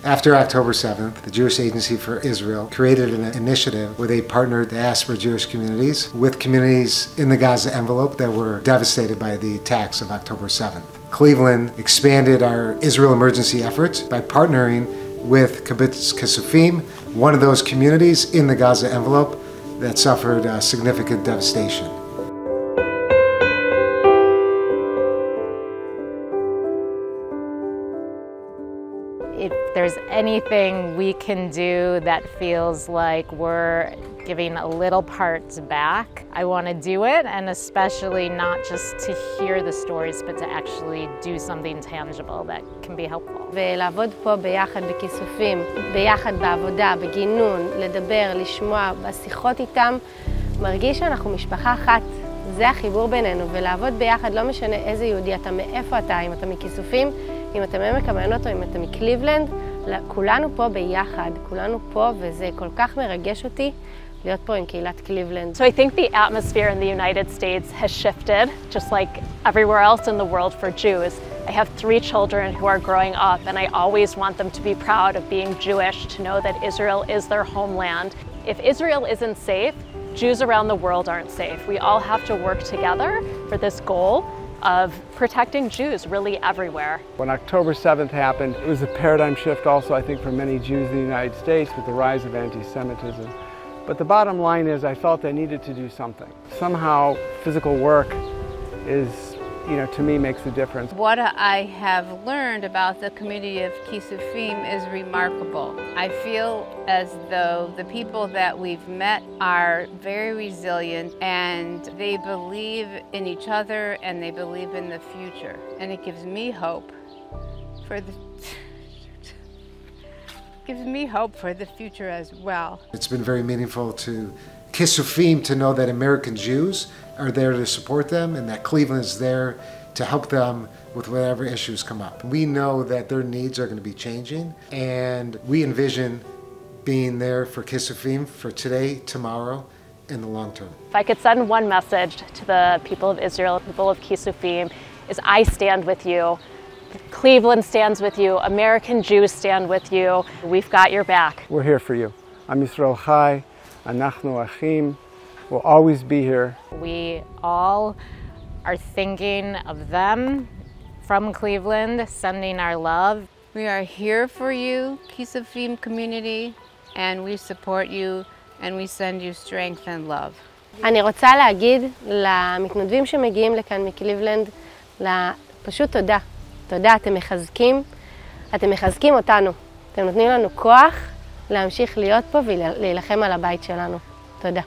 After October 7th, the Jewish Agency for Israel created an initiative where they partnered diaspora Jewish communities with communities in the Gaza envelope that were devastated by the attacks of October 7th. Cleveland expanded our Israel emergency efforts by partnering with Kibbutz Kisufim, one of those communities in the Gaza envelope that suffered significant devastation. If there's anything we can do that feels like we're giving a little part back, I want to do it, and especially not just to hear the stories, but to actually do something tangible that can be helpful. ולעבוד פה ביחד בכיסופים, ביחד בעבודה, בגינון, לדבר, לשמוע, בשיחות איתם, מרגיש שאנחנו משפחה אחת. זה החיבור בינינו, ולעבוד ביחד, לא משנה איזה יהודי אתה, מאיפה אתה, אם אתה מכיסופים, אם אתה מעמק המעיינות או אם אתה מקליבלנד, כולנו פה ביחד, כולנו פה, וזה כל כך מרגש אותי להיות פה עם קהילת קליבלנד. So I think the atmosphere in the United States has shifted, just like everywhere else in the world for Jews. I have 3 children who are growing up, and I always want them to be proud of being Jewish, to know that Israel is their homeland. If Israel isn't safe, Jews around the world aren't safe. We all have to work together for this goal of protecting Jews really everywhere. When October 7th happened, it was a paradigm shift also, I think, for many Jews in the United States with the rise of anti-Semitism. But the bottom line is I felt I needed to do something. Somehow physical work is, to me makes a difference. What I have learned about the community of Kisufim is remarkable. I feel as though the people that we've met are very resilient, and they believe in each other and they believe in the future. And it gives me hope for the future as well. It's been very meaningful to Kisufim to know that American Jews are there to support them and that Cleveland is there to help them with whatever issues come up. We know that their needs are going to be changing, and we envision being there for Kisufim for today, tomorrow, in the long term. If I could send one message to the people of Israel, people of Kisufim, is I stand with you. Cleveland stands with you. American Jews stand with you. We've got your back. We're here for you. Am Yisrael Chai, Anachnu Achim. We'll always be here. We all are thinking of them from Cleveland, sending our love. We are here for you, Kisufim community, and we support you, and we send you strength and love. אני רוצה להגיד למתנדבים שמגיעים לכאן מקליבלנד, פשוט תודה. תודה, אתם מחזקים אותנו. אתם נותנים לנו כוח להמשיך להיות פה ולהילחם על הבית שלנו. תודה.